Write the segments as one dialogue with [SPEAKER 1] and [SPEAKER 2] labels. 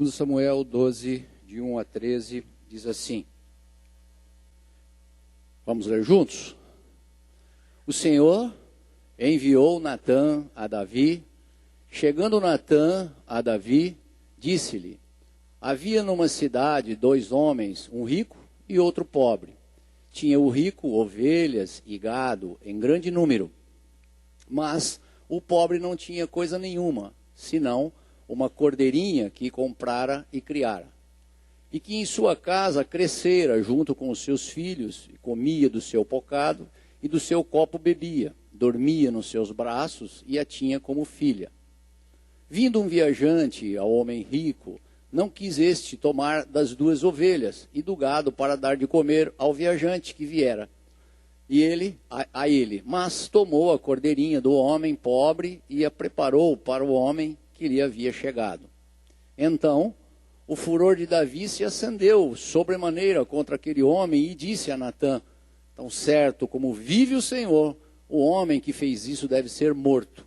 [SPEAKER 1] 2 Samuel 12, de 1 a 13, diz assim. Vamos ler juntos? O Senhor enviou Natã a Davi. Chegando Natã a Davi, disse-lhe: havia numa cidade 2 homens, um rico e outro pobre. Tinha o rico ovelhas e gado em grande número, mas o pobre não tinha coisa nenhuma, senão uma cordeirinha que comprara e criara, e que em sua casa crescera junto com os seus filhos, e comia do seu bocado e do seu copo bebia, dormia nos seus braços e a tinha como filha. Vindo um viajante ao homem rico, não quis este tomar das 2 ovelhas e do gado para dar de comer ao viajante que viera, e ele, mas tomou a cordeirinha do homem pobre e a preparou para o homem que lhe havia chegado. Então o furor de Davi se acendeu sobremaneira contra aquele homem e disse a Natã: tão certo como vive o Senhor, o homem que fez isso deve ser morto.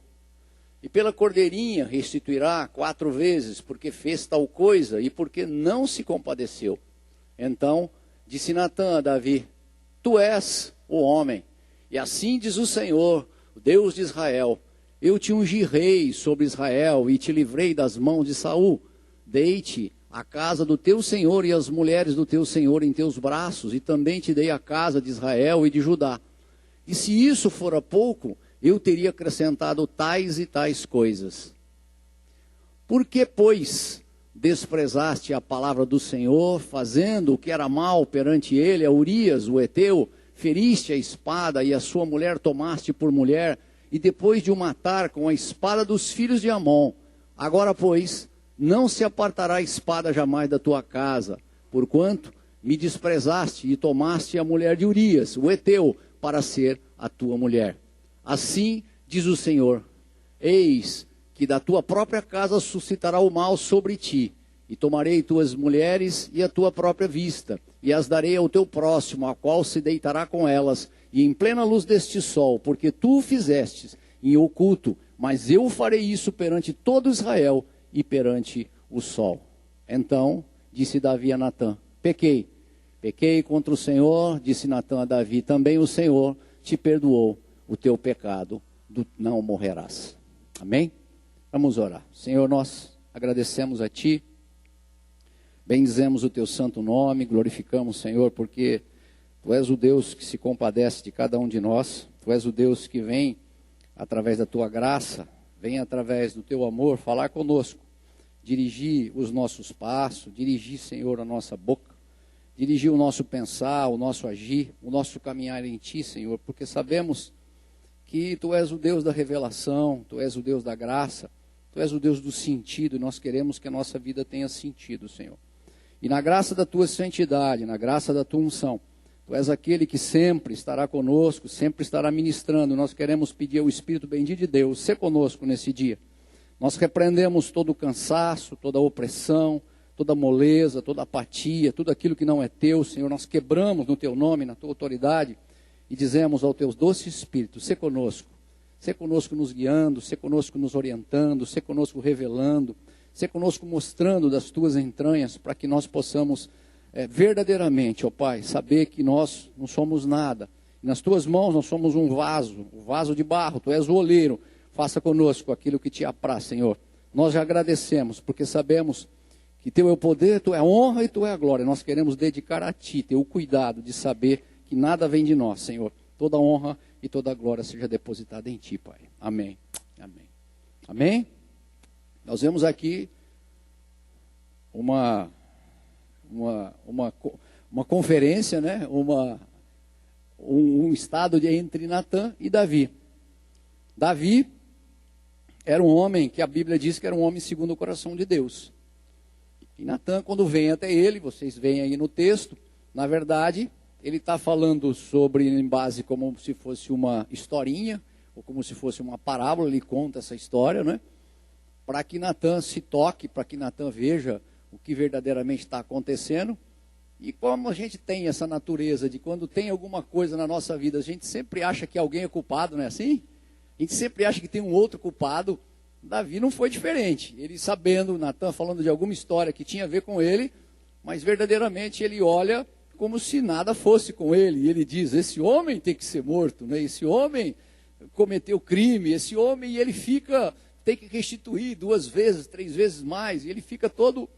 [SPEAKER 1] E pela cordeirinha restituirá 4 vezes, porque fez tal coisa e porque não se compadeceu. Então disse Natã a Davi: tu és o homem, e assim diz o Senhor, o Deus de Israel: eu te ungi rei sobre Israel e te livrei das mãos de Saul. Dei-te a casa do teu senhor e as mulheres do teu senhor em teus braços, e também te dei a casa de Israel e de Judá. E se isso fora pouco, eu teria acrescentado tais e tais coisas. Por que, pois, desprezaste a palavra do Senhor, fazendo o que era mal perante ele, a Urias, o heteu, feriste a espada e a sua mulher tomaste por mulher, e depois de o matar com a espada dos filhos de Amon, agora, pois, não se apartará a espada jamais da tua casa, porquanto me desprezaste e tomaste a mulher de Urias, o heteu, para ser a tua mulher. Assim diz o Senhor: eis que da tua própria casa suscitará o mal sobre ti, e tomarei tuas mulheres e a tua própria vista, e as darei ao teu próximo, a qual se deitará com elas, e em plena luz deste sol, porque tu o fizestes em oculto, mas eu farei isso perante todo Israel e perante o sol. Então disse Davi a Natã: pequei contra o Senhor. Disse Natã a Davi: também o Senhor te perdoou o teu pecado, não morrerás. Amém? Vamos orar. Senhor, nós agradecemos a Ti, bendizemos o Teu santo nome, glorificamos, Senhor, porque Tu és o Deus que se compadece de cada um de nós. Tu és o Deus que vem através da Tua graça, vem através do Teu amor falar conosco, dirigir os nossos passos, dirigir, Senhor, a nossa boca, dirigir o nosso pensar, o nosso agir, o nosso caminhar em Ti, Senhor, porque sabemos que Tu és o Deus da revelação, Tu és o Deus da graça, Tu és o Deus do sentido, e nós queremos que a nossa vida tenha sentido, Senhor. E na graça da Tua santidade, na graça da Tua unção, Tu és aquele que sempre estará conosco, sempre estará ministrando. Nós queremos pedir ao Espírito bendito de Deus, ser conosco nesse dia. Nós repreendemos todo o cansaço, toda a opressão, toda a moleza, toda a apatia, tudo aquilo que não é Teu, Senhor. Nós quebramos no Teu nome, na Tua autoridade, e dizemos ao Teu doce Espírito: ser conosco nos guiando, ser conosco nos orientando, ser conosco revelando, ser conosco mostrando das Tuas entranhas, para que nós possamos verdadeiramente, ó Pai, saber que nós não somos nada. Nas Tuas mãos nós somos um vaso de barro, Tu és o oleiro. Faça conosco aquilo que Te apraz, Senhor. Nós já agradecemos, porque sabemos que Teu é o poder, Tu é a honra e Tu é a glória. Nós queremos dedicar a Ti, ter o cuidado de saber que nada vem de nós, Senhor. Toda honra e toda glória seja depositada em Ti, Pai. Amém. Amém. Amém? Nós vemos aqui uma conferência, né? Um estado entre Natã e Davi. Davi era um homem que a Bíblia diz que era um homem segundo o coração de Deus. E Natã, quando vem até ele, vocês veem aí no texto, na verdade, ele está falando sobre, em base, como se fosse uma historinha, ou como se fosse uma parábola. Ele conta essa história, né? Para que Natã se toque, para que Natã veja o que verdadeiramente está acontecendo. E como a gente tem essa natureza de quando tem alguma coisa na nossa vida, a gente sempre acha que alguém é culpado, não é assim? A gente sempre acha que tem um outro culpado, Davi não foi diferente. Ele sabendo, Natan falando de alguma história que tinha a ver com ele, mas verdadeiramente ele olha como se nada fosse com ele. E ele diz, esse homem tem que ser morto, né? Esse homem cometeu crime, esse homem, e ele tem que restituir 2 vezes, 3 vezes mais, e ele fica todo...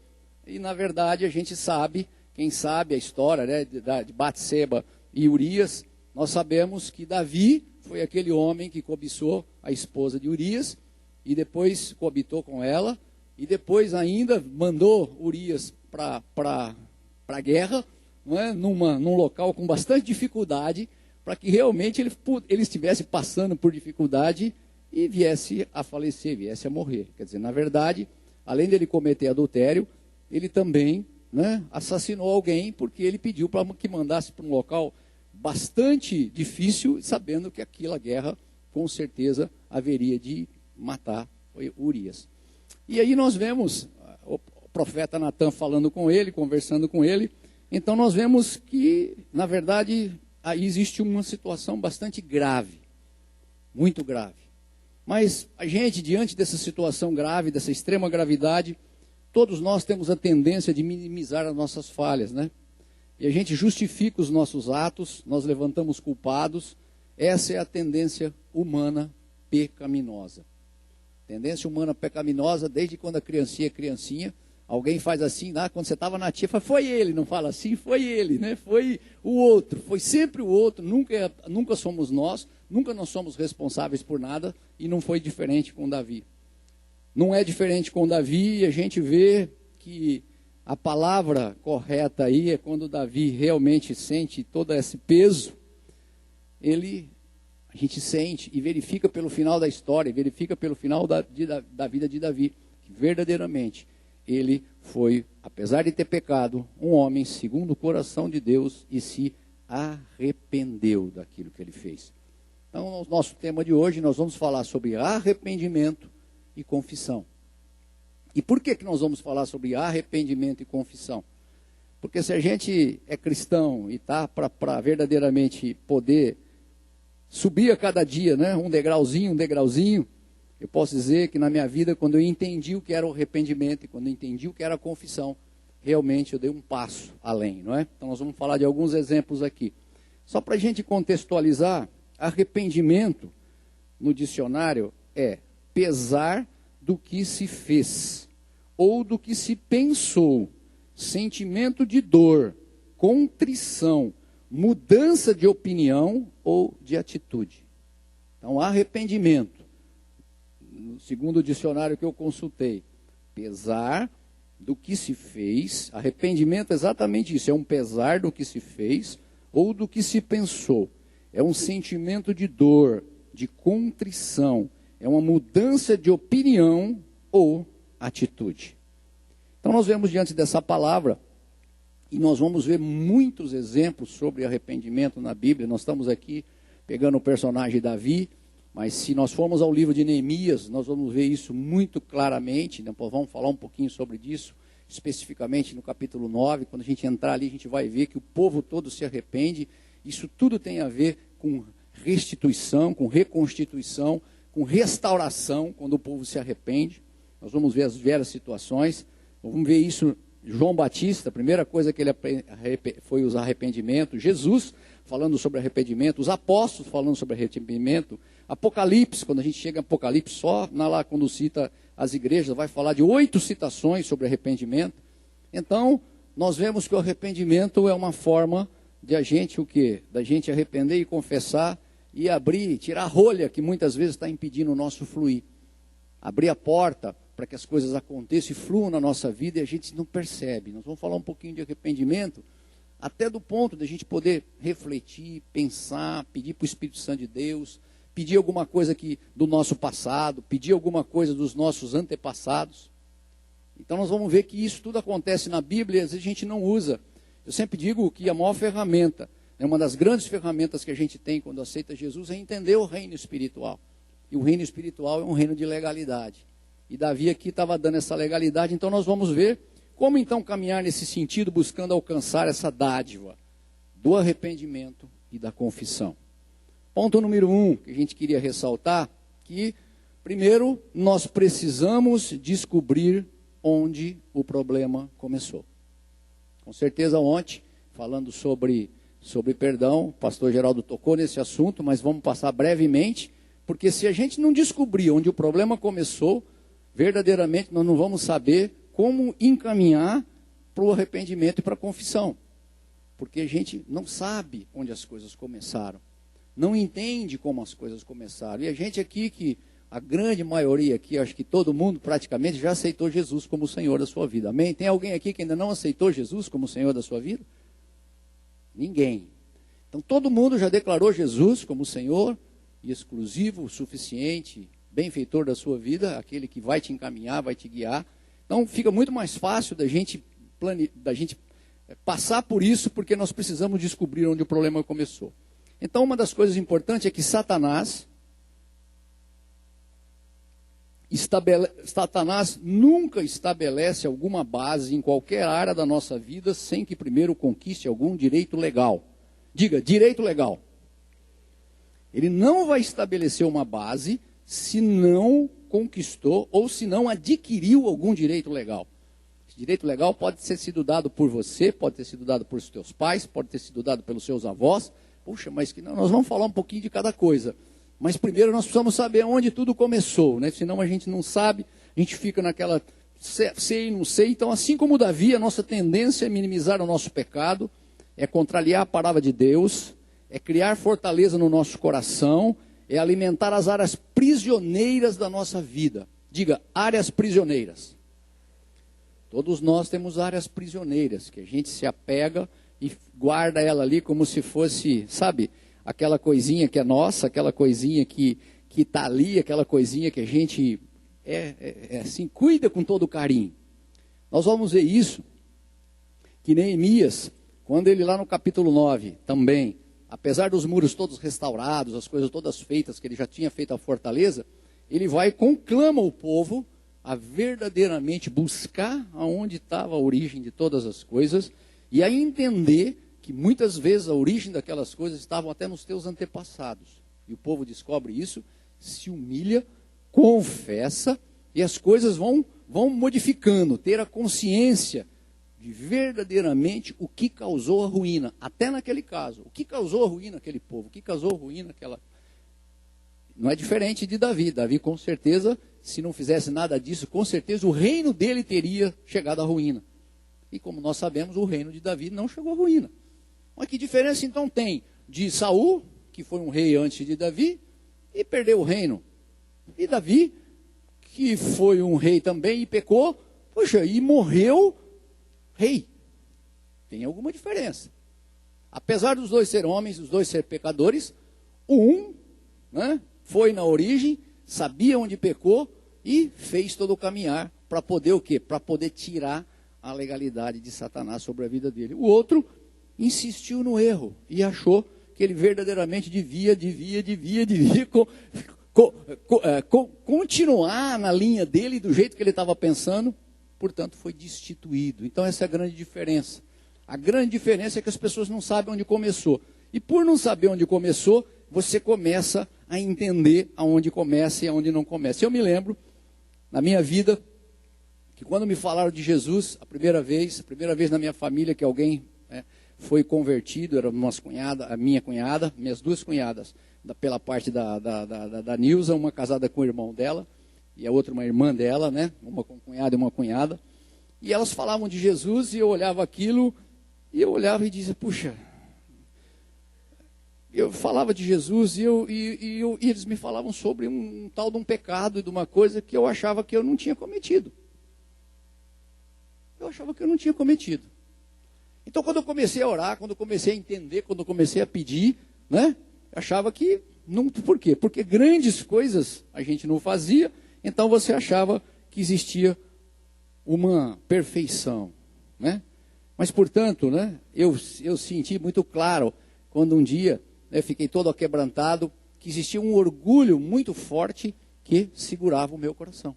[SPEAKER 1] E na verdade a gente sabe, quem sabe a história, né, de Batseba e Urias, nós sabemos que Davi foi aquele homem que cobiçou a esposa de Urias, e depois coabitou com ela, e depois ainda mandou Urias para a guerra, não é? Num local com bastante dificuldade, para que realmente ele estivesse passando por dificuldade e viesse a falecer, viesse a morrer. Quer dizer, na verdade, além dele cometer adultério, ele também, né, assassinou alguém, porque ele pediu para que mandasse para um local bastante difícil, sabendo que aquela guerra, com certeza, haveria de matar Urias. E aí nós vemos o profeta Natan falando com ele, conversando com ele. Então nós vemos que, na verdade, aí existe uma situação bastante grave, muito grave. Mas a gente, diante dessa situação grave, dessa extrema gravidade, todos nós temos a tendência de minimizar as nossas falhas, né? E a gente justifica os nossos atos, nós levantamos culpados. Essa é a tendência humana pecaminosa. Tendência humana pecaminosa, desde quando a criancinha é criancinha, alguém faz assim, quando você estava na tia, fala, foi ele, não fala assim, foi ele, né? Foi o outro, foi sempre o outro, nunca somos nós, nunca nós somos responsáveis por nada, e não foi diferente com Davi. Não é diferente com Davi, e a gente vê que a palavra correta aí é quando Davi realmente sente todo esse peso, a gente sente e verifica pelo final da história, verifica pelo final da vida de Davi, que verdadeiramente ele foi, apesar de ter pecado, um homem segundo o coração de Deus e se arrependeu daquilo que ele fez. Então, no nosso tema de hoje, nós vamos falar sobre arrependimento e confissão. E por que nós vamos falar sobre arrependimento e confissão? Porque se a gente é cristão e está para verdadeiramente poder subir a cada dia, né, um degrauzinho, eu posso dizer que na minha vida, quando eu entendi o que era o arrependimento e quando eu entendi o que era a confissão, realmente eu dei um passo além, não é? Então nós vamos falar de alguns exemplos aqui. Só para a gente contextualizar, arrependimento no dicionário é pesar do que se fez ou do que se pensou, sentimento de dor, contrição, mudança de opinião ou de atitude. Então, arrependimento, segundo o dicionário que eu consultei, pesar do que se fez, arrependimento é exatamente isso, é um pesar do que se fez ou do que se pensou. É um sentimento de dor, de contrição, é uma mudança de opinião ou atitude. Então nós vemos diante dessa palavra, e nós vamos ver muitos exemplos sobre arrependimento na Bíblia. Nós estamos aqui pegando o personagem Davi, mas se nós formos ao livro de Neemias, nós vamos ver isso muito claramente. Depois vamos falar um pouquinho sobre isso, especificamente no capítulo 9. Quando a gente entrar ali, a gente vai ver que o povo todo se arrepende. Isso tudo tem a ver com restituição, com reconstituição, com restauração, quando o povo se arrepende. Nós vamos ver as várias situações. Vamos ver isso, João Batista, a primeira coisa que ele foi os arrependimentos. Jesus falando sobre arrependimento. Os apóstolos falando sobre arrependimento. Apocalipse, quando a gente chega em Apocalipse, só lá quando cita as igrejas, vai falar de 8 citações sobre arrependimento. Então, nós vemos que o arrependimento é uma forma de a gente, o quê? Da gente arrepender e confessar e abrir, tirar a rolha que muitas vezes está impedindo o nosso fluir. Abrir a porta para que as coisas aconteçam e fluam na nossa vida e a gente não percebe. Nós vamos falar um pouquinho de arrependimento, até do ponto de a gente poder refletir, pensar, pedir para o Espírito Santo de Deus, pedir alguma coisa do nosso passado, pedir alguma coisa dos nossos antepassados. Então nós vamos ver que isso tudo acontece na Bíblia e às vezes a gente não usa. Eu sempre digo que a maior ferramenta, uma das grandes ferramentas que a gente tem quando aceita Jesus é entender o reino espiritual. E o reino espiritual é um reino de legalidade. E Davi aqui estava dando essa legalidade, então nós vamos ver como então caminhar nesse sentido, buscando alcançar essa dádiva do arrependimento e da confissão. Ponto número 1 que a gente queria ressaltar, que Primeiro, nós precisamos descobrir onde o problema começou. Com certeza ontem, falando sobre perdão, o pastor Geraldo tocou nesse assunto, mas vamos passar brevemente, porque se a gente não descobrir onde o problema começou, verdadeiramente nós não vamos saber como encaminhar para o arrependimento e para a confissão. Porque a gente não sabe onde as coisas começaram, não entende como as coisas começaram. E a gente aqui, que a grande maioria aqui, acho que todo mundo praticamente já aceitou Jesus como o Senhor da sua vida. Amém? Tem alguém aqui que ainda não aceitou Jesus como o Senhor da sua vida? Ninguém. Então todo mundo já declarou Jesus como o Senhor e exclusivo, suficiente, benfeitor da sua vida, aquele que vai te encaminhar, vai te guiar. Então fica muito mais fácil da gente passar por isso, porque nós precisamos descobrir onde o problema começou. Então uma das coisas importantes é que Satanás nunca estabelece alguma base em qualquer área da nossa vida sem que primeiro conquiste algum direito legal. Diga, direito legal. Ele não vai estabelecer uma base se não conquistou ou se não adquiriu algum direito legal. Esse direito legal pode ter sido dado por você, pode ter sido dado por seus pais, pode ter sido dado pelos seus avós. Puxa, mas que não, nós vamos falar um pouquinho de cada coisa. Mas primeiro nós precisamos saber onde tudo começou, né? Senão a gente não sabe, a gente fica naquela sei, não sei. Então, assim como Davi, a nossa tendência é minimizar o nosso pecado, é contrariar a palavra de Deus, é criar fortaleza no nosso coração, é alimentar as áreas prisioneiras da nossa vida. Diga, áreas prisioneiras. Todos nós temos áreas prisioneiras, que a gente se apega e guarda ela ali como se fosse, sabe, aquela coisinha que é nossa, aquela coisinha que está ali, aquela coisinha que a gente assim, cuida com todo carinho. Nós vamos ver isso, que Neemias, quando ele lá no capítulo 9, também, apesar dos muros todos restaurados, as coisas todas feitas, que ele já tinha feito a fortaleza, ele vai e conclama o povo a verdadeiramente buscar aonde estava a origem de todas as coisas, e a entender que muitas vezes a origem daquelas coisas estavam até nos teus antepassados. E o povo descobre isso, se humilha, confessa, e as coisas vão modificando, ter a consciência de verdadeiramente o que causou a ruína. Até naquele caso, o que causou a ruína naquele povo, o que causou a ruína naquela... Não é diferente de Davi. Davi, com certeza, se não fizesse nada disso, com certeza o reino dele teria chegado à ruína. E como nós sabemos, o reino de Davi não chegou à ruína. Mas que diferença então tem de Saul, que foi um rei antes de Davi, e perdeu o reino? E Davi, que foi um rei também e pecou, poxa, e morreu rei. Tem alguma diferença. Apesar dos dois ser homens, os dois ser pecadores, um, né, foi na origem, sabia onde pecou e fez todo o caminhar para poder o quê? Para poder tirar a legalidade de Satanás sobre a vida dele. O outro insistiu no erro e achou que ele verdadeiramente devia continuar na linha dele do jeito que ele estava pensando, portanto foi destituído. Então essa é a grande diferença. A grande diferença é que as pessoas não sabem onde começou. E por não saber onde começou, você começa a entender aonde começa e aonde não começa. Eu me lembro, na minha vida, que quando me falaram de Jesus, a primeira vez na minha família que alguém foi convertido, era a minha cunhada, minhas duas cunhadas, pela parte da Nilza, uma casada com o irmão dela, e a outra uma irmã dela, né? Uma com cunhado e uma cunhada. E elas falavam de Jesus e eu olhava aquilo, e eu olhava e dizia, puxa, eu falava de Jesus e eles me falavam sobre um tal de um pecado e de uma coisa que eu achava que eu não tinha cometido. Eu achava que eu não tinha cometido. Então, quando eu comecei a orar, quando eu comecei a entender, quando eu comecei a pedir, né, eu achava que, não, por quê? Porque grandes coisas a gente não fazia, então você achava que existia uma perfeição, né? Mas, portanto, né, eu senti muito claro, quando um dia, né, fiquei todo aquebrantado, que existia um orgulho muito forte que segurava o meu coração.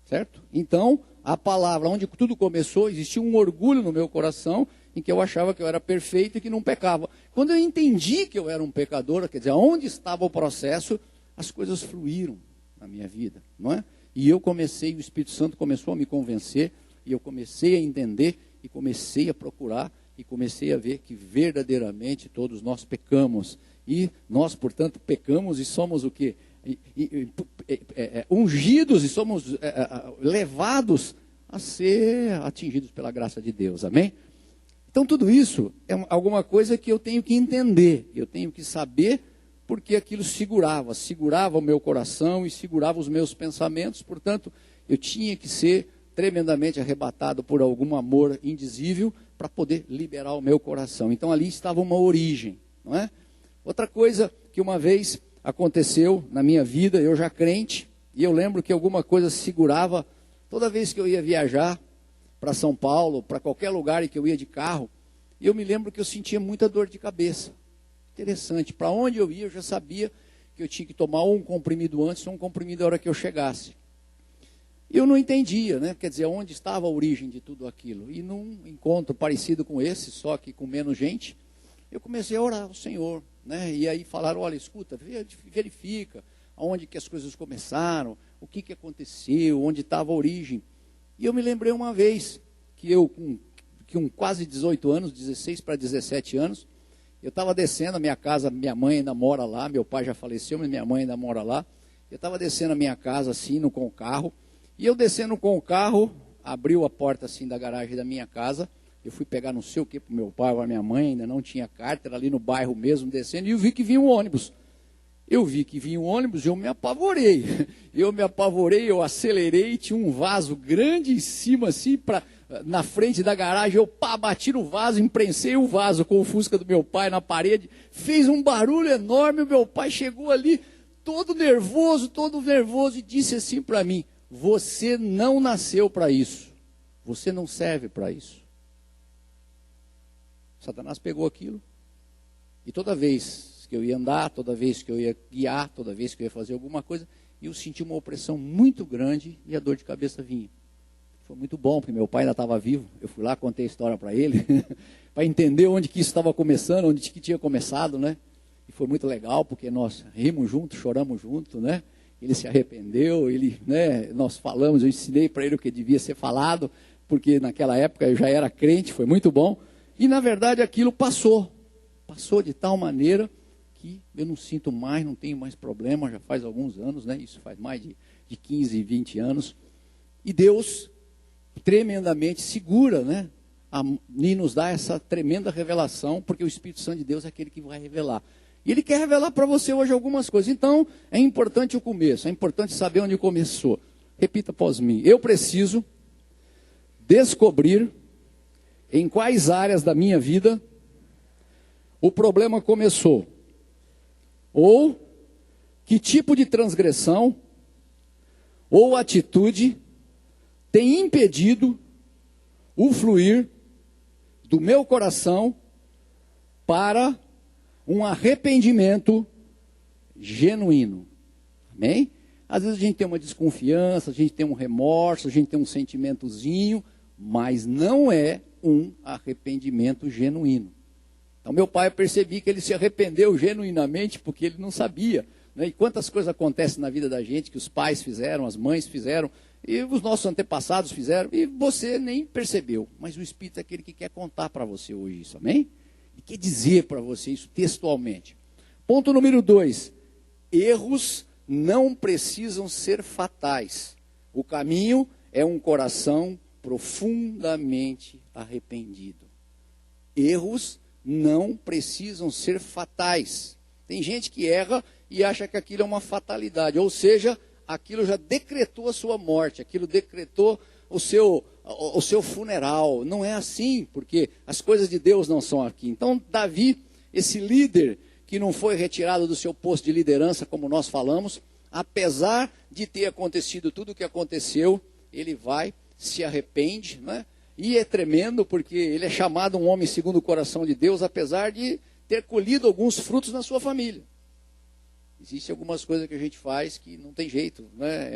[SPEAKER 1] Certo? Então, a palavra, onde tudo começou, existia um orgulho no meu coração, em que eu achava que eu era perfeito e que não pecava. Quando eu entendi que eu era um pecador, quer dizer, onde estava o processo, as coisas fluíram. na minha vida, não é? E o Espírito Santo começou a me convencer, e eu comecei a entender, e comecei a procurar, e comecei a ver que verdadeiramente todos nós pecamos. E nós, portanto, pecamos e somos o quê? Ungidos e somos levados a ser atingidos pela graça de Deus, amém? Então tudo isso é alguma coisa que eu tenho que entender, eu tenho que saber, porque aquilo segurava o meu coração e segurava os meus pensamentos. Portanto, eu tinha que ser tremendamente arrebatado por algum amor indizível para poder liberar o meu coração. Então ali estava uma origem, não é? Outra coisa que uma vez aconteceu na minha vida, eu já crente, e eu lembro que alguma coisa segurava toda vez que eu ia viajar para São Paulo, para qualquer lugar em que eu ia de carro, e eu me lembro que eu sentia muita dor de cabeça. Interessante, para onde eu ia eu já sabia que eu tinha que tomar um comprimido antes ou um comprimido na hora que eu chegasse. Eu não entendia, né? Quer dizer, onde estava a origem de tudo aquilo. E num encontro parecido com esse, só que com menos gente, eu comecei a orar ao Senhor, né? E aí falaram, olha, escuta, verifica aonde que as coisas começaram, o que aconteceu, onde estava a origem. E eu me lembrei uma vez que eu, com quase 18 anos, 16 para 17 anos, eu estava descendo a minha casa, minha mãe ainda mora lá, meu pai já faleceu, mas minha mãe ainda mora lá. Eu estava descendo a minha casa assim, com o carro, e eu descendo com o carro, abriu a porta assim da garagem da minha casa, eu fui pegar não sei o que para o meu pai ou para minha mãe, ainda não tinha carta, era ali no bairro mesmo, descendo, e eu vi que vinha um ônibus. Eu vi que vinha um ônibus, eu me apavorei, eu acelerei, tinha um vaso grande em cima assim, na frente da garagem, eu bati no vaso, imprensei o vaso com o Fusca do meu pai na parede, fez um barulho enorme, o meu pai chegou ali, todo nervoso, e disse assim para mim, você não nasceu para isso, você não serve para isso. Satanás pegou aquilo, e toda vez que eu ia andar, toda vez que eu ia guiar, toda vez que eu ia fazer alguma coisa, eu senti uma opressão muito grande e a dor de cabeça vinha. Foi muito bom, porque meu pai ainda estava vivo, eu fui lá, contei a história para ele, para entender onde que isso estava começando, onde que tinha começado, né? E foi muito legal, porque nós rimos juntos, choramos juntos, né? Ele se arrependeu, nós falamos, eu ensinei para ele o que devia ser falado, porque naquela época eu já era crente, foi muito bom. E na verdade aquilo passou de tal maneira que eu não sinto mais, não tenho mais problema, já faz alguns anos, né? Isso faz mais de 15, 20 anos. E Deus tremendamente segura, né? E nos dá essa tremenda revelação, porque o Espírito Santo de Deus é aquele que vai revelar. E Ele quer revelar para você hoje algumas coisas. Então, é importante o começo, é importante saber onde começou. Repita após mim. Eu preciso descobrir em quais áreas da minha vida o problema começou. Ou que tipo de transgressão ou atitude tem impedido o fluir do meu coração para um arrependimento genuíno. Amém? Às vezes a gente tem uma desconfiança, a gente tem um remorso, a gente tem um sentimentozinho, mas não é um arrependimento genuíno. Então meu pai, eu percebi que ele se arrependeu genuinamente porque ele não sabia, né? E quantas coisas acontecem na vida da gente que os pais fizeram, as mães fizeram, e os nossos antepassados fizeram, e você nem percebeu. Mas o Espírito é aquele que quer contar para você hoje isso, amém? E quer dizer para você isso textualmente. Ponto número 2. Erros não precisam ser fatais. O caminho é um coração profundamente arrependido. Erros não precisam ser fatais. Tem gente que erra e acha que aquilo é uma fatalidade, ou seja, aquilo já decretou a sua morte, aquilo decretou o seu funeral. Não é assim, porque as coisas de Deus não são aqui. Então Davi, esse líder que não foi retirado do seu posto de liderança, como nós falamos, apesar de ter acontecido tudo o que aconteceu, ele vai, se arrepende, né? E é tremendo porque ele é chamado um homem segundo o coração de Deus, apesar de ter colhido alguns frutos na sua família. Existem algumas coisas que a gente faz que não tem jeito, né?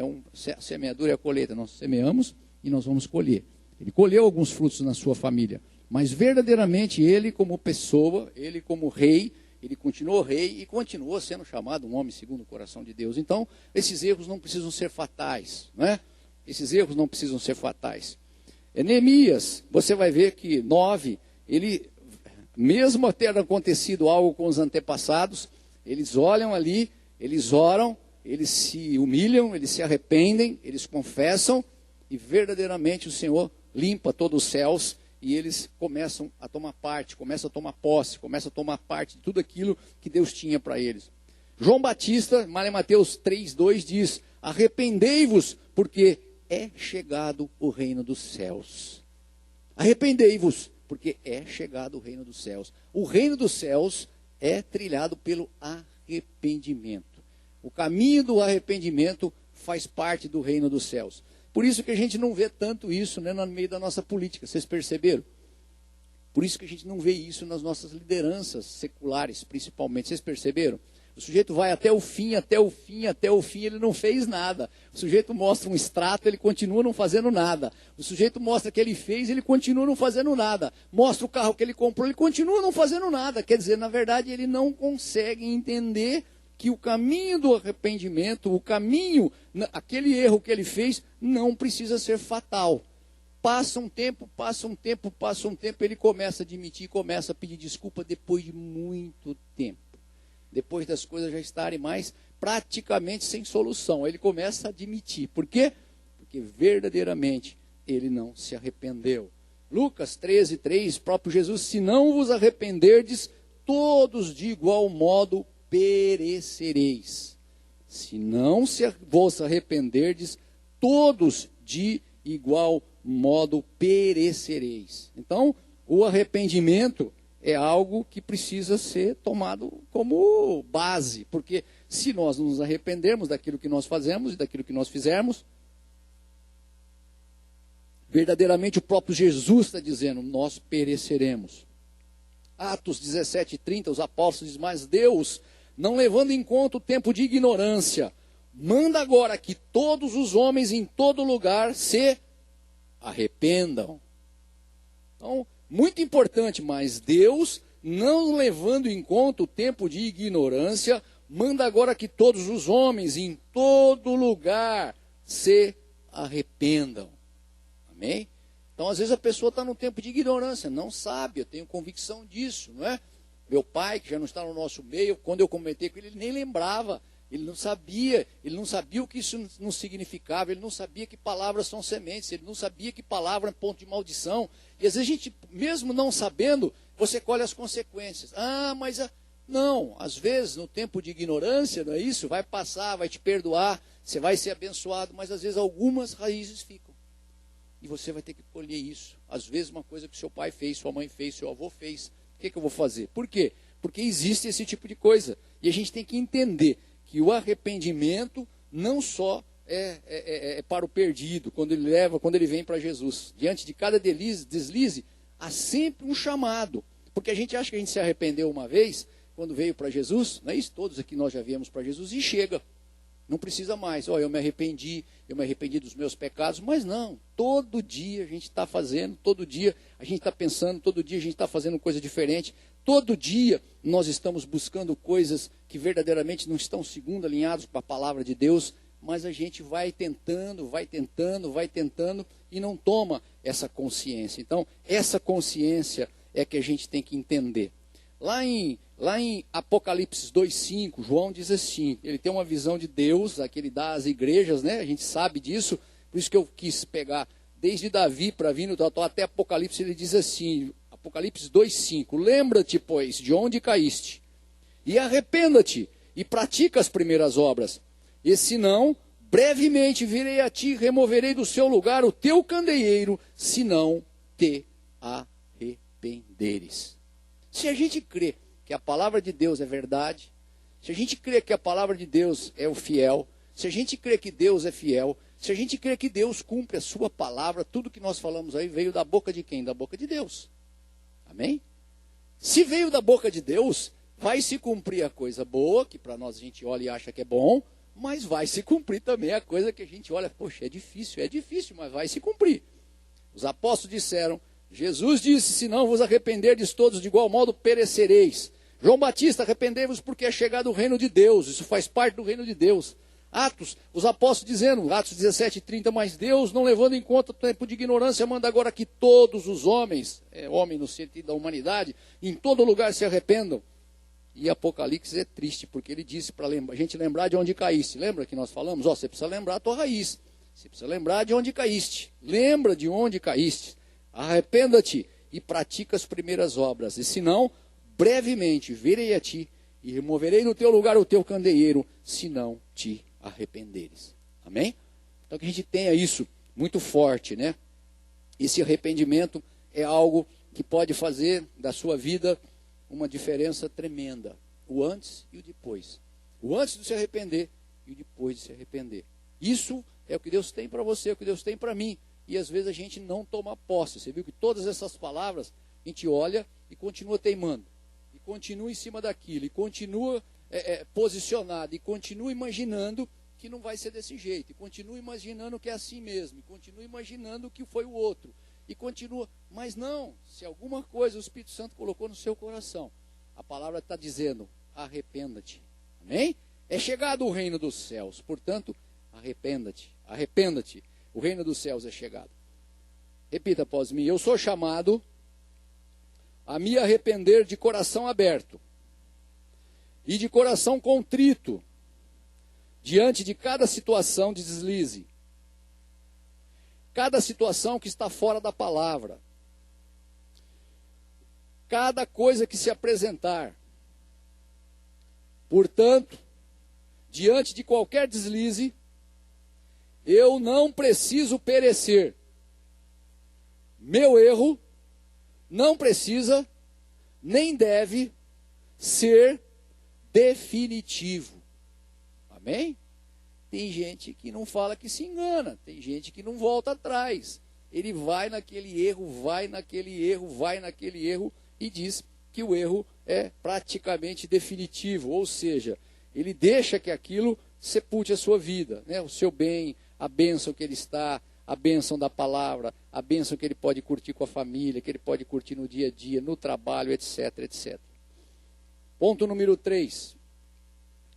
[SPEAKER 1] A semeadura e a colheita, nós semeamos e nós vamos colher. Ele colheu alguns frutos na sua família, mas verdadeiramente ele como pessoa, ele como rei, ele continuou rei e continuou sendo chamado um homem segundo o coração de Deus. Então, esses erros não precisam ser fatais, não é? Esses erros não precisam ser fatais. Neemias, você vai ver que 9, ele, mesmo ter acontecido algo com os antepassados, eles olham ali, eles oram, eles se humilham, eles se arrependem, eles confessam, e verdadeiramente o Senhor limpa todos os céus, e eles começam a tomar parte, começam a tomar posse, começam a tomar parte de tudo aquilo que Deus tinha para eles. João Batista, Mateus 3:2 diz: arrependei-vos, porque é chegado o reino dos céus. Arrependei-vos, porque é chegado o reino dos céus. O reino dos céus é trilhado pelo arrependimento. O caminho do arrependimento faz parte do reino dos céus. Por isso que a gente não vê tanto isso, né, no meio da nossa política, vocês perceberam? Por isso que a gente não vê isso nas nossas lideranças seculares, principalmente. Vocês perceberam? O sujeito vai até o fim, ele não fez nada. O sujeito mostra um extrato, ele continua não fazendo nada. O sujeito mostra que ele fez, ele continua não fazendo nada. Mostra o carro que ele comprou, ele continua não fazendo nada. Quer dizer, na verdade, ele não consegue entender que o caminho do arrependimento, o caminho, aquele erro que ele fez, não precisa ser fatal. Passa um tempo, ele começa a admitir, começa a pedir desculpa depois de muito tempo. Depois das coisas já estarem mais praticamente sem solução. Ele começa a admitir. Por quê? Porque verdadeiramente ele não se arrependeu. Lucas 13:3, próprio Jesus: se não vos arrependerdes, todos de igual modo perecereis. Se não vos arrependerdes, todos de igual modo perecereis. Então, o arrependimento é algo que precisa ser tomado como base, porque se nós não nos arrependermos daquilo que nós fazemos e daquilo que nós fizermos, verdadeiramente o próprio Jesus está dizendo, nós pereceremos. Atos 17:30, os apóstolos dizem: mas Deus, não levando em conta o tempo de ignorância, manda agora que todos os homens em todo lugar se arrependam. Então, muito importante, mas Deus, não levando em conta o tempo de ignorância, manda agora que todos os homens em todo lugar se arrependam. Amém? Então, às vezes a pessoa está no tempo de ignorância, não sabe, eu tenho convicção disso, não é? Meu pai, que já não está no nosso meio, quando eu comentei com ele, ele nem lembrava, ele não sabia o que isso não significava, ele não sabia que palavras são sementes, ele não sabia que palavra é ponto de maldição. E às vezes a gente, mesmo não sabendo, você colhe as consequências. Não, às vezes no tempo de ignorância, não é isso? Vai passar, vai te perdoar, você vai ser abençoado, mas às vezes algumas raízes ficam. E você vai ter que colher isso. Às vezes uma coisa que seu pai fez, sua mãe fez, seu avô fez. O que eu vou fazer? Por quê? Porque existe esse tipo de coisa. E a gente tem que entender que o arrependimento não só é para o perdido, quando ele vem para Jesus. Diante de cada deslize, há sempre um chamado. Porque a gente acha que a gente se arrependeu uma vez, quando veio para Jesus, não é isso? Todos aqui nós já viemos para Jesus e chega. Não precisa mais. Eu me arrependi dos meus pecados, mas não. Todo dia a gente está fazendo, todo dia a gente está pensando, todo dia a gente está fazendo coisa diferente. Todo dia nós estamos buscando coisas que verdadeiramente não estão segundo alinhados com a palavra de Deus, mas a gente vai tentando e não toma essa consciência. Então, essa consciência é que a gente tem que entender. Lá em Apocalipse 2:5, João diz assim, ele tem uma visão de Deus, a que ele dá às igrejas, né? A gente sabe disso, por isso que eu quis pegar desde Davi para vir até Apocalipse. Ele diz assim, Apocalipse 2:5, lembra-te, pois, de onde caíste, e arrependa-te, e pratica as primeiras obras, e se não, brevemente virei a ti, removerei do seu lugar o teu candeeiro, se não te arrependeres. Se a gente crê que a palavra de Deus é verdade, se a gente crê que a palavra de Deus é o fiel, se a gente crê que Deus é fiel, se a gente crê que Deus cumpre a sua palavra, tudo que nós falamos aí veio da boca de quem? Da boca de Deus. Amém? Se veio da boca de Deus, vai se cumprir a coisa boa, que para nós a gente olha e acha que é bom, mas vai se cumprir também a coisa que a gente olha, poxa, é difícil, mas vai se cumprir. Os apóstolos disseram, Jesus disse, se não vos arrependerdes todos de igual modo perecereis. João Batista, arrependei-vos porque é chegado o reino de Deus. Isso faz parte do reino de Deus. Atos, os apóstolos dizendo, Atos 17:30, mas Deus, não levando em conta o tempo de ignorância, manda agora que todos os homens, homem no sentido da humanidade, em todo lugar se arrependam. E Apocalipse é triste, porque ele disse para a gente lembrar de onde caíste. Lembra que nós falamos? Você precisa lembrar a tua raiz. Você precisa lembrar de onde caíste. Lembra de onde caíste. Arrependa-te e pratica as primeiras obras. E se não, brevemente virei a ti e removerei do teu lugar o teu candeeiro, se não te arrependeres. Amém? Então que a gente tenha isso muito forte, né? Esse arrependimento é algo que pode fazer da sua vida uma diferença tremenda. O antes e o depois. O antes de se arrepender e o depois de se arrepender. Isso é o que Deus tem para você, é o que Deus tem para mim. E às vezes a gente não toma posse. Você viu que todas essas palavras, a gente olha e continua teimando. E continua em cima daquilo. E continua posicionado. E continua imaginando que não vai ser desse jeito. E continua imaginando que é assim mesmo. E continua imaginando que foi o outro. E continua. Mas não. Se alguma coisa o Espírito Santo colocou no seu coração, a palavra está dizendo, arrependa-te. Amém? É chegado o reino dos céus. Portanto, arrependa-te. Arrependa-te. O reino dos céus é chegado. Repita após mim. Eu sou chamado a me arrepender de coração aberto e de coração contrito diante de cada situação de deslize. Cada situação que está fora da palavra. Cada coisa que se apresentar. Portanto, diante de qualquer deslize, eu não preciso perecer. Meu erro não precisa, nem deve ser definitivo. Amém? Tem gente que não fala que se engana. Tem gente que não volta atrás. Ele vai naquele erro, vai naquele erro, vai naquele erro e diz que o erro é praticamente definitivo. Ou seja, ele deixa que aquilo sepulte a sua vida, né? O seu bem, a bênção que ele está, a bênção da palavra, a bênção que ele pode curtir com a família, que ele pode curtir no dia a dia, no trabalho, etc, etc. Ponto número 3.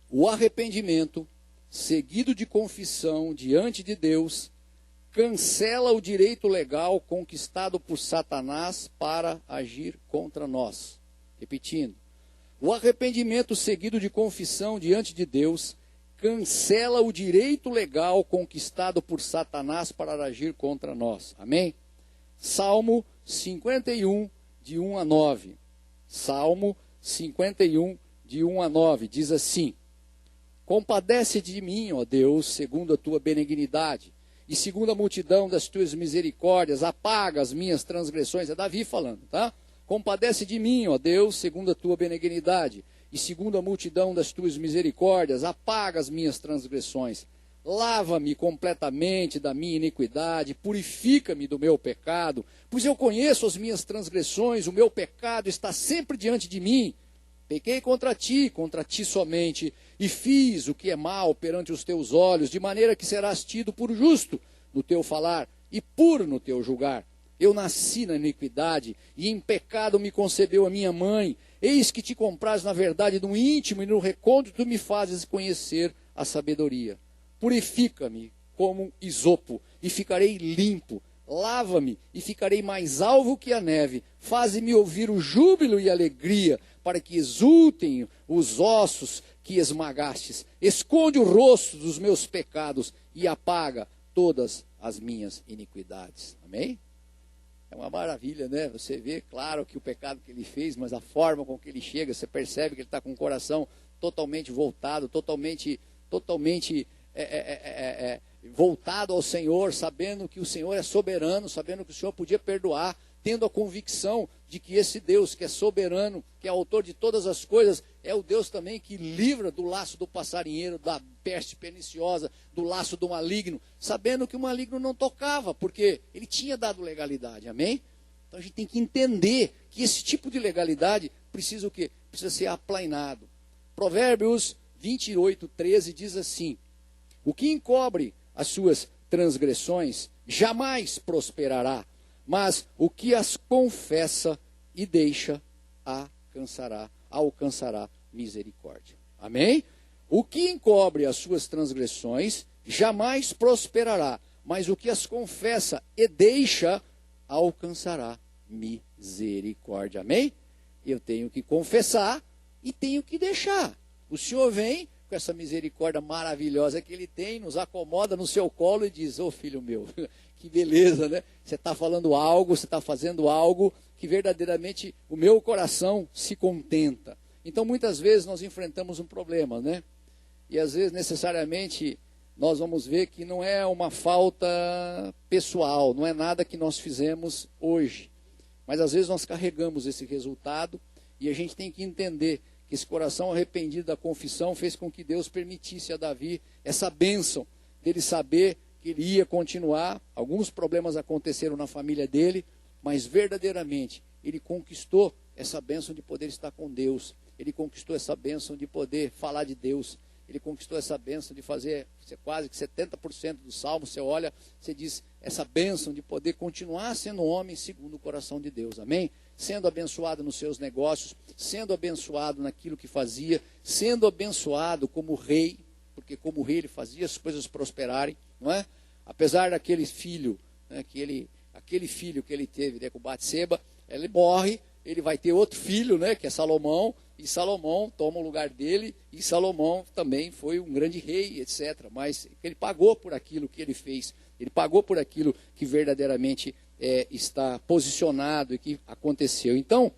[SPEAKER 1] O arrependimento, seguido de confissão diante de Deus, cancela o direito legal conquistado por Satanás para agir contra nós. Repetindo. O arrependimento seguido de confissão diante de Deus cancela o direito legal conquistado por Satanás para agir contra nós. Amém? Salmo 51, de 1 a 9. Salmo 51, de 1 a 9. Diz assim: compadece de mim, ó Deus, segundo a tua benignidade, e segundo a multidão das tuas misericórdias, apaga as minhas transgressões. É Davi falando, tá? Compadece de mim, ó Deus, segundo a tua benignidade, e segundo a multidão das tuas misericórdias, apaga as minhas transgressões. Lava-me completamente da minha iniquidade, purifica-me do meu pecado, pois eu conheço as minhas transgressões, o meu pecado está sempre diante de mim. Pequei contra ti somente, e fiz o que é mal perante os teus olhos, de maneira que serás tido por justo no teu falar e puro no teu julgar. Eu nasci na iniquidade, e em pecado me concebeu a minha mãe. Eis que te compraz na verdade no íntimo, e no recôndito me fazes conhecer a sabedoria. Purifica-me como isopo, e ficarei limpo. Lava-me, e ficarei mais alvo que a neve. Faze-me ouvir o júbilo e a alegria, para que exultem os ossos que esmagastes. Esconde o rosto dos meus pecados, e apaga todas as minhas iniquidades. Amém? É uma maravilha, né? Você vê, claro, que o pecado que ele fez, mas a forma com que ele chega, você percebe que ele está com o coração totalmente voltado, totalmente voltado ao Senhor, sabendo que o Senhor é soberano, sabendo que o Senhor podia perdoar, tendo a convicção de que esse Deus que é soberano, que é autor de todas as coisas, é o Deus também que livra do laço do passarinheiro, da peste perniciosa, do laço do maligno, sabendo que o maligno não tocava, porque ele tinha dado legalidade, amém? Então a gente tem que entender que esse tipo de legalidade precisa o quê? Precisa ser aplainado. Provérbios 28:13 diz assim: o que encobre as suas transgressões jamais prosperará, mas o que as confessa e deixa alcançará alcançará misericórdia. Amém? O que encobre as suas transgressões jamais prosperará, mas o que as confessa e deixa alcançará misericórdia. Amém? Eu tenho que confessar e tenho que deixar. O Senhor vem com essa misericórdia maravilhosa que Ele tem, nos acomoda no seu colo e diz: ô filho meu, que beleza, né? Você está falando algo, você está fazendo algo que verdadeiramente o meu coração se contenta. Então muitas vezes nós enfrentamos um problema, né? E às vezes necessariamente nós vamos ver que não é uma falta pessoal, não é nada que nós fizemos hoje. Mas às vezes nós carregamos esse resultado e a gente tem que entender que esse coração arrependido da confissão fez com que Deus permitisse a Davi essa bênção dele saber que ele ia continuar. Alguns problemas aconteceram na família dele, mas verdadeiramente ele conquistou essa bênção de poder estar com Deus. Ele conquistou essa bênção de poder falar de Deus. Ele conquistou essa bênção de fazer quase que 70% do salmo. Você olha, você diz, essa bênção de poder continuar sendo homem segundo o coração de Deus. Amém? Sendo abençoado nos seus negócios, sendo abençoado naquilo que fazia, sendo abençoado como rei, porque como rei ele fazia as coisas prosperarem, não é? Apesar daquele filho, né, aquele filho que ele teve, né, com Batseba, ele morre, ele vai ter outro filho, né, que é Salomão, e Salomão toma o lugar dele, e Salomão também foi um grande rei, etc. Mas ele pagou por aquilo que ele fez, ele pagou por aquilo que verdadeiramente está posicionado e que aconteceu. Então,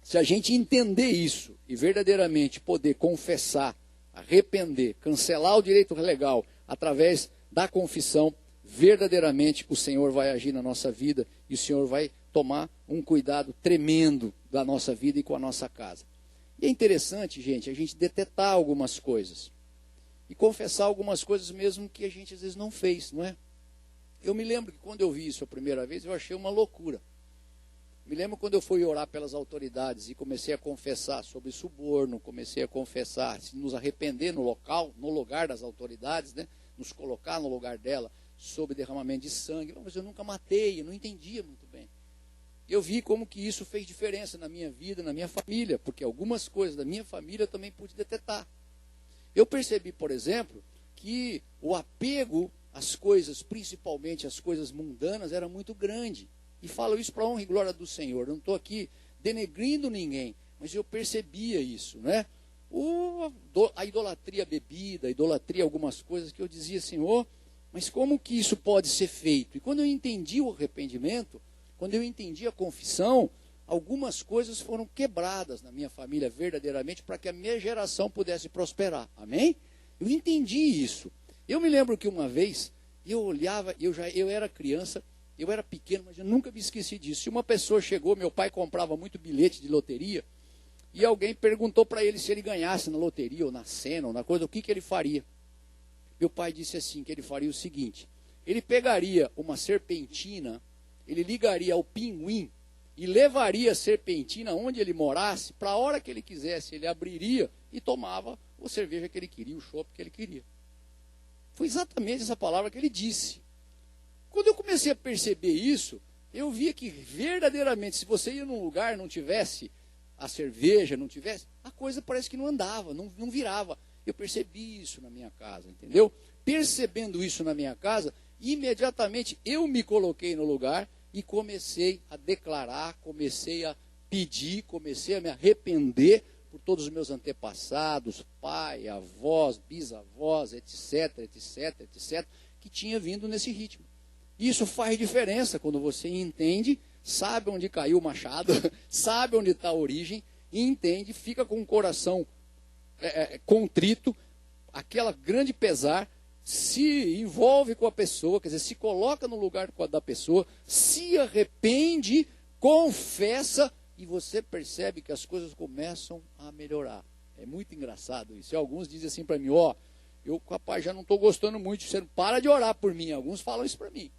[SPEAKER 1] se a gente entender isso e verdadeiramente poder confessar, arrepender, cancelar o direito legal através da confissão, verdadeiramente o Senhor vai agir na nossa vida e o Senhor vai tomar um cuidado tremendo da nossa vida e com a nossa casa. E é interessante, gente, a gente detectar algumas coisas e confessar algumas coisas mesmo que a gente às vezes não fez, não é? Eu me lembro que quando eu vi isso a primeira vez, eu achei uma loucura. Me lembro quando eu fui orar pelas autoridades e comecei a confessar sobre suborno, comecei a confessar, nos arrepender no lugar das autoridades, né? Nos colocar no lugar dela, sobre derramamento de sangue. Mas eu nunca matei, eu não entendia muito bem. Eu vi como que isso fez diferença na minha vida, na minha família, porque algumas coisas da minha família eu também pude detectar. Eu percebi, por exemplo, que o apego às coisas, principalmente às coisas mundanas, era muito grande. E falo isso para a honra e glória do Senhor. Eu não estou aqui denegrindo ninguém, mas eu percebia isso, né? A idolatria bebida, a idolatria algumas coisas que eu dizia, Senhor, mas como que isso pode ser feito? E quando eu entendi o arrependimento, quando eu entendi a confissão, algumas coisas foram quebradas na minha família verdadeiramente para que a minha geração pudesse prosperar. Amém? Eu entendi isso. Eu me lembro que uma vez, eu olhava, eu era criança, eu era pequeno, mas eu nunca me esqueci disso. Se uma pessoa chegou, meu pai comprava muito bilhete de loteria, e alguém perguntou para ele se ele ganhasse na loteria, ou na cena, ou na coisa, o que ele faria. Meu pai disse assim, que ele faria o seguinte, ele pegaria uma serpentina, ele ligaria ao pinguim, e levaria a serpentina onde ele morasse, para a hora que ele quisesse, ele abriria e tomava a cerveja que ele queria, o chopp que ele queria. Foi exatamente essa palavra que ele disse. Quando eu comecei a perceber isso, eu via que verdadeiramente, se você ia num lugar e não tivesse a cerveja, não tivesse, a coisa parece que não andava, não virava. Eu percebi isso na minha casa, entendeu? Percebendo isso na minha casa, imediatamente eu me coloquei no lugar e comecei a declarar, comecei a pedir, comecei a me arrepender por todos os meus antepassados, pai, avós, bisavós, etc, etc, etc, que tinha vindo nesse ritmo. Isso faz diferença quando você entende, sabe onde caiu o machado, sabe onde está a origem, e entende, fica com o coração contrito, aquela grande pesar, se envolve com a pessoa, quer dizer, se coloca no lugar da pessoa, se arrepende, confessa, e você percebe que as coisas começam a melhorar. É muito engraçado isso. E alguns dizem assim para mim, eu, rapaz, já não estou gostando muito, você não para de orar por mim. Alguns falam isso para mim.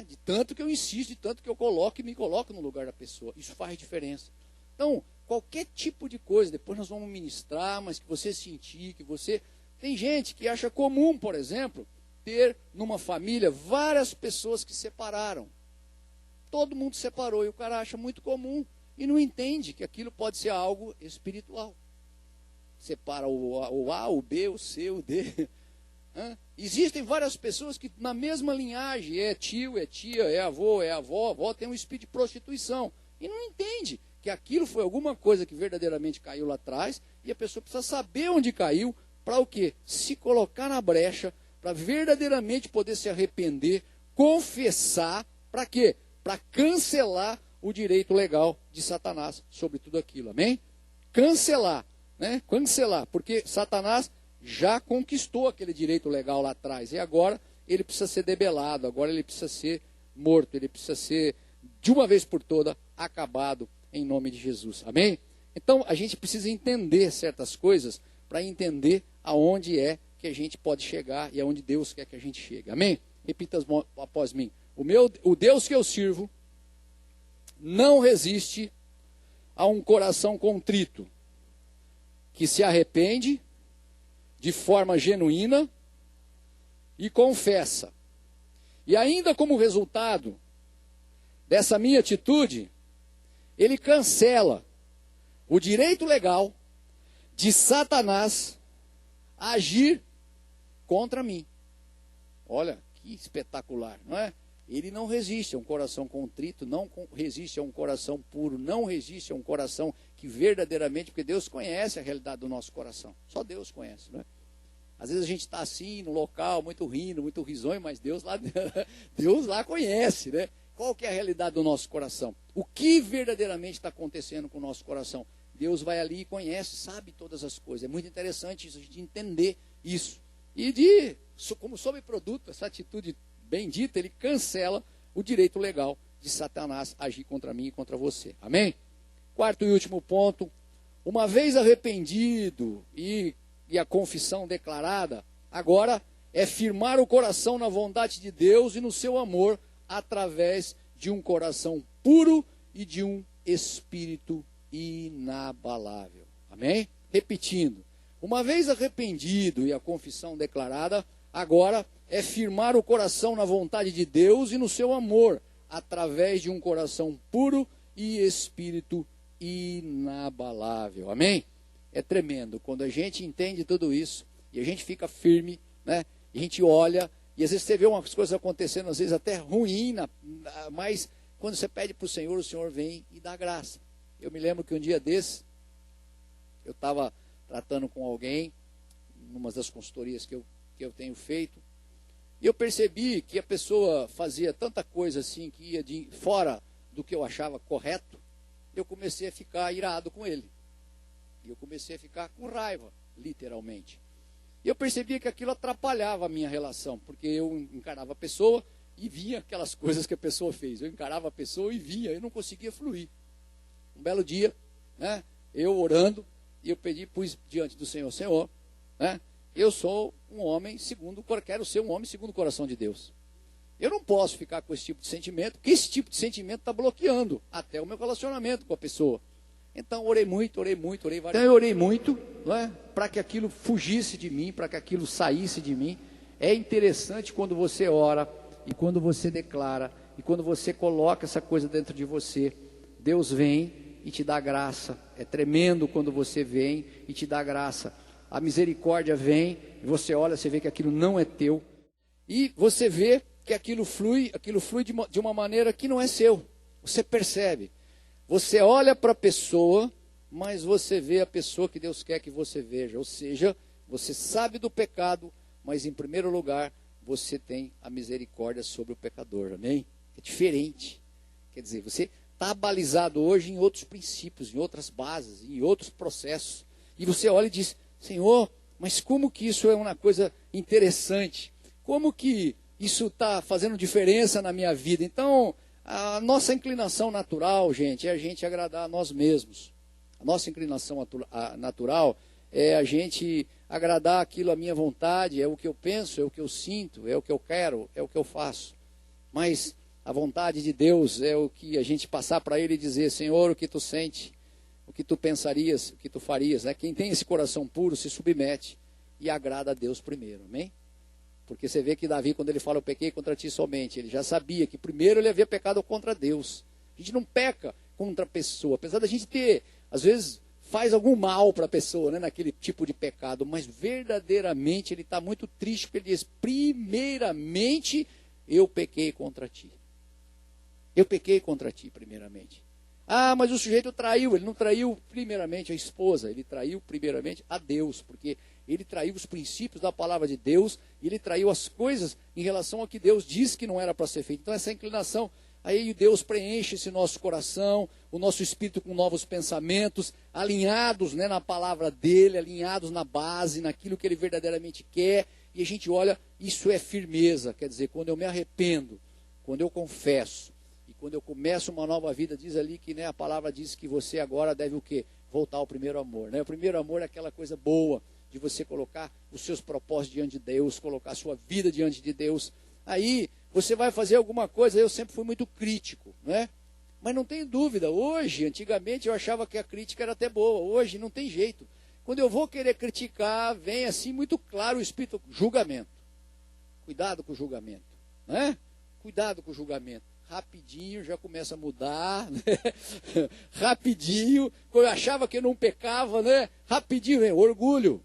[SPEAKER 1] De tanto que eu insisto, de tanto que eu coloco e me coloco no lugar da pessoa. Isso faz diferença. Então, qualquer tipo de coisa, depois nós vamos ministrar, mas que você sentir, que você... Tem gente que acha comum, por exemplo, ter numa família várias pessoas que separaram. Todo mundo separou e o cara acha muito comum. e não entende que aquilo pode ser algo espiritual. Separa o A, o B, o C, o D. Existem várias pessoas que na mesma linhagem, é tio, é tia, é avô, é avó, avó tem um espírito de prostituição. E não entende que aquilo foi alguma coisa que verdadeiramente caiu lá atrás, e a pessoa precisa saber onde caiu, para o quê? Se colocar na brecha, para verdadeiramente poder se arrepender, confessar, para quê? Para cancelar o direito legal de Satanás sobre tudo aquilo, amém? Cancelar, né? Cancelar, porque Satanás já conquistou aquele direito legal lá atrás, e agora ele precisa ser debelado, agora ele precisa ser morto, ele precisa ser, de uma vez por toda, acabado em nome de Jesus, amém? Então, a gente precisa entender certas coisas, para entender aonde é que a gente pode chegar, e aonde Deus quer que a gente chegue, amém? Repita após mim, o Deus que eu sirvo, não resiste a um coração contrito, que se arrepende de forma genuína e confessa. E ainda como resultado dessa minha atitude, ele cancela o direito legal de Satanás agir contra mim. Olha, que espetacular, não é? Ele não resiste a um coração contrito, não resiste a um coração puro, não resiste a um coração que verdadeiramente, porque Deus conhece a realidade do nosso coração. Só Deus conhece, não é? Às vezes a gente está assim, no local, muito rindo, muito risonho, mas Deus lá conhece, né? Qual que é a realidade do nosso coração? O que verdadeiramente está acontecendo com o nosso coração? Deus vai ali e conhece, sabe todas as coisas. É muito interessante isso, a gente entender isso. E como sobreproduto, essa atitude bendita, ele cancela o direito legal de Satanás agir contra mim e contra você. Amém? Quarto e último ponto. Uma vez arrependido e a confissão declarada, agora é firmar o coração na vontade de Deus e no seu amor, através de um coração puro e de um espírito inabalável. Amém? Repetindo. Uma vez arrependido e a confissão declarada, agora é firmar o coração na vontade de Deus e no seu amor, através de um coração puro e espírito inabalável. Amém? É tremendo. Quando a gente entende tudo isso, e a gente fica firme, né? E a gente olha, e às vezes você vê umas coisas acontecendo, às vezes até ruim, mas quando você pede para o Senhor vem e dá graça. Eu me lembro que um dia desses, eu estava tratando com alguém, numa das consultorias que eu tenho feito, e eu percebi que a pessoa fazia tanta coisa assim, que ia fora do que eu achava correto, eu comecei a ficar irado com ele. E eu comecei a ficar com raiva, literalmente. E eu percebia que aquilo atrapalhava a minha relação, porque eu encarava a pessoa e vinha aquelas coisas que a pessoa fez. Eu encarava a pessoa e vinha, eu não conseguia fluir. Um belo dia, né, eu orando, e eu pus diante do Senhor, Senhor, né, eu sou um homem quero ser um homem segundo o coração de Deus. Eu não posso ficar com esse tipo de sentimento, porque esse tipo de sentimento está bloqueando até o meu relacionamento com a pessoa. Então orei muito, orei várias vezes. Então eu orei muito, né, para que aquilo fugisse de mim, para que aquilo saísse de mim. É interessante quando você ora, e quando você declara, e quando você coloca essa coisa dentro de você, Deus vem e te dá graça. É tremendo quando você vem e te dá graça. A misericórdia vem, e você olha, você vê que aquilo não é teu, e você vê que aquilo flui de uma maneira que não é seu. Você percebe. Você olha para a pessoa, mas você vê a pessoa que Deus quer que você veja. Ou seja, você sabe do pecado, mas em primeiro lugar, você tem a misericórdia sobre o pecador. Amém? É diferente. Quer dizer, você está balizado hoje em outros princípios, em outras bases, em outros processos. E você olha e diz, Senhor, mas como que isso é uma coisa interessante? Como que isso está fazendo diferença na minha vida? Então, a nossa inclinação natural, gente, é a gente agradar a nós mesmos. A nossa inclinação natural é a gente agradar aquilo à minha vontade, é o que eu penso, é o que eu sinto, é o que eu quero, é o que eu faço. Mas a vontade de Deus é o que a gente passar para Ele e dizer, Senhor, o que tu sente, o que tu pensarias, o que tu farias. Né? Quem tem esse coração puro se submete e agrada a Deus primeiro, amém? Porque você vê que Davi, quando ele fala, eu pequei contra ti somente, ele já sabia que primeiro ele havia pecado contra Deus. A gente não peca contra a pessoa. Apesar da gente ter, às vezes, faz algum mal para a pessoa, né, naquele tipo de pecado, mas verdadeiramente ele está muito triste, porque ele diz, primeiramente, eu pequei contra ti. Eu pequei contra ti, primeiramente. Ah, mas o sujeito traiu. Ele não traiu primeiramente a esposa, ele traiu primeiramente a Deus, porque ele traiu os princípios da palavra de Deus, e ele traiu as coisas em relação ao que Deus disse que não era para ser feito. Então essa inclinação, aí Deus preenche esse nosso coração, o nosso espírito com novos pensamentos, alinhados, né, na palavra dele, alinhados na base, naquilo que ele verdadeiramente quer, e a gente olha, isso é firmeza, quer dizer, quando eu me arrependo, quando eu confesso, quando eu começo uma nova vida, diz ali que, né, a palavra diz que você agora deve o quê? Voltar ao primeiro amor. Né? O primeiro amor é aquela coisa boa de você colocar os seus propósitos diante de Deus, colocar a sua vida diante de Deus. Aí você vai fazer alguma coisa, eu sempre fui muito crítico, né? Mas não tem dúvida, hoje, antigamente eu achava que a crítica era até boa, hoje não tem jeito. Quando eu vou querer criticar, vem assim muito claro o espírito, julgamento. Cuidado com o julgamento, né? Cuidado com o julgamento. Rapidinho já começa a mudar, né? Rapidinho, quando eu achava que eu não pecava, né? Rapidinho, né? Orgulho,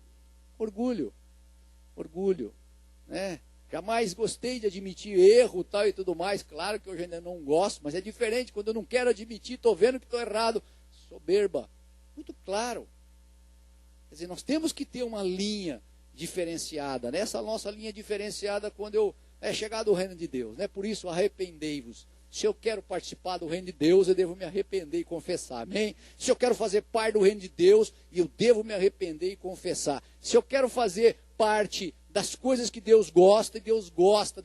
[SPEAKER 1] né? Jamais gostei de admitir erro, tal e tudo mais, claro que hoje ainda não gosto, mas é diferente, quando eu não quero admitir, estou vendo que estou errado, soberba, muito claro. Quer dizer, nós temos que ter uma linha diferenciada, né? Essa nossa linha diferenciada quando eu chegar do reino de Deus, né? Por isso, arrependei-vos. Se eu quero participar do reino de Deus, eu devo me arrepender e confessar, amém? Se eu quero fazer parte do reino de Deus, eu devo me arrepender e confessar. Se eu quero fazer parte das coisas que Deus gosta, e Deus gosta,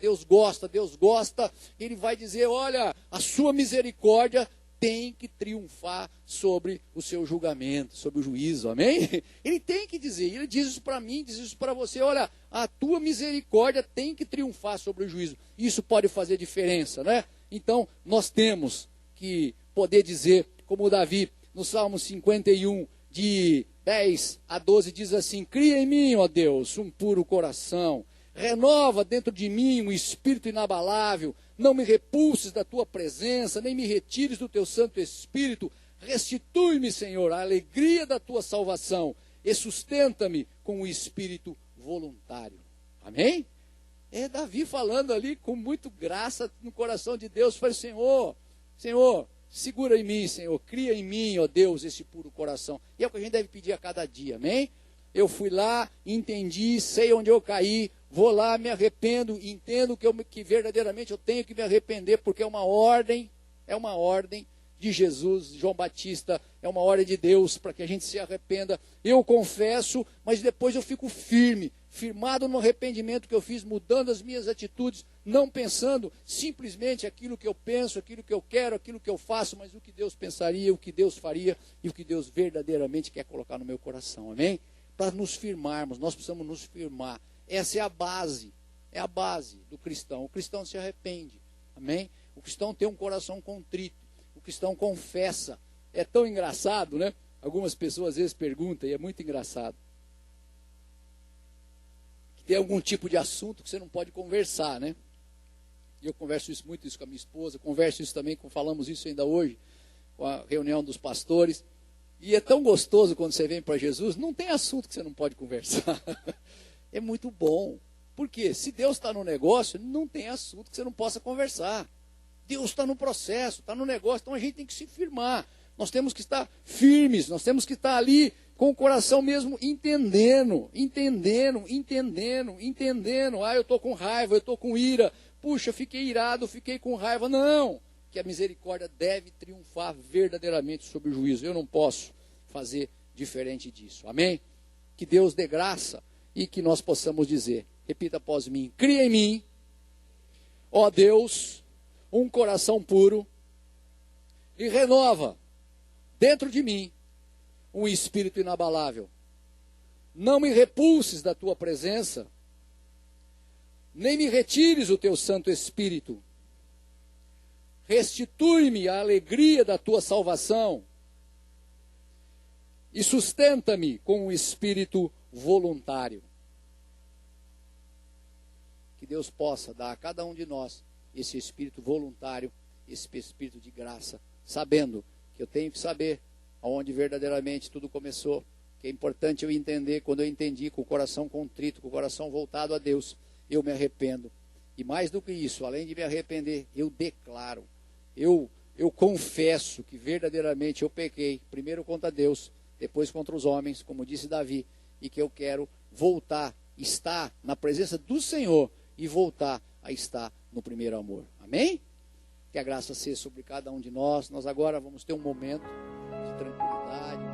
[SPEAKER 1] Ele vai dizer, olha, a sua misericórdia tem que triunfar sobre o seu julgamento, sobre o juízo, amém? Ele tem que dizer, ele diz isso para mim, diz isso para você, olha, a tua misericórdia tem que triunfar sobre o juízo. Isso pode fazer diferença, né? Então, nós temos que poder dizer, como Davi, no Salmo 51, de 10 a 12, diz assim, cria em mim, ó Deus, um puro coração, renova dentro de mim um espírito inabalável, não me repulses da tua presença, nem me retires do teu Santo Espírito, restitui-me, Senhor, a alegria da tua salvação, e sustenta-me com o espírito voluntário. Amém? É Davi falando ali com muito graça no coração de Deus, falei, Senhor, segura em mim, Senhor, cria em mim, ó Deus, esse puro coração. E é o que a gente deve pedir a cada dia, amém? Eu fui lá, entendi, sei onde eu caí, vou lá, me arrependo, entendo que verdadeiramente eu tenho que me arrepender, porque é uma ordem de Jesus, João Batista, é uma ordem de Deus para que a gente se arrependa. Eu confesso, mas depois eu fico firmado no arrependimento que eu fiz, mudando as minhas atitudes, não pensando simplesmente aquilo que eu penso, aquilo que eu quero, aquilo que eu faço, mas o que Deus pensaria, o que Deus faria e o que Deus verdadeiramente quer colocar no meu coração, amém? Para nos firmarmos, nós precisamos nos firmar. Essa é a base do cristão. O cristão se arrepende, amém? O cristão tem um coração contrito, o cristão confessa. É tão engraçado, né? Algumas pessoas às vezes perguntam, e é muito engraçado, que tem algum tipo de assunto que você não pode conversar, né? E eu converso muito isso com a minha esposa, converso isso também, falamos isso ainda hoje, com a reunião dos pastores. E é tão gostoso quando você vem para Jesus, não tem assunto que você não pode conversar. É muito bom. Por quê? Se Deus está no negócio, não tem assunto que você não possa conversar. Deus está no processo, está no negócio, então a gente tem que se firmar. Nós temos que estar firmes, nós temos que estar ali com o coração mesmo entendendo. Ah, eu estou com raiva, eu estou com ira. Puxa, fiquei irado, fiquei com raiva. Não, que a misericórdia deve triunfar verdadeiramente sobre o juízo. Eu não posso fazer diferente disso. Amém? Que Deus dê graça e que nós possamos dizer, repita após mim, cria em mim, ó Deus, um coração puro e renova dentro de mim um espírito inabalável. Não me repulses da tua presença, nem me retires o teu Santo Espírito. Restitui-me a alegria da tua salvação e sustenta-me com um espírito voluntário. Que Deus possa dar a cada um de nós esse espírito voluntário, esse espírito de graça, sabendo que eu tenho que saber aonde verdadeiramente tudo começou, que é importante eu entender. Quando eu entendi, com o coração contrito, com o coração voltado a Deus, eu me arrependo. E mais do que isso, além de me arrepender, eu declaro, eu confesso que verdadeiramente eu pequei, primeiro contra Deus, depois contra os homens, como disse Davi, e que eu quero voltar, estar na presença do Senhor e voltar a estar no primeiro amor. Amém? Que a graça seja sobre cada um de nós. Nós agora vamos ter um momento de tranquilidade.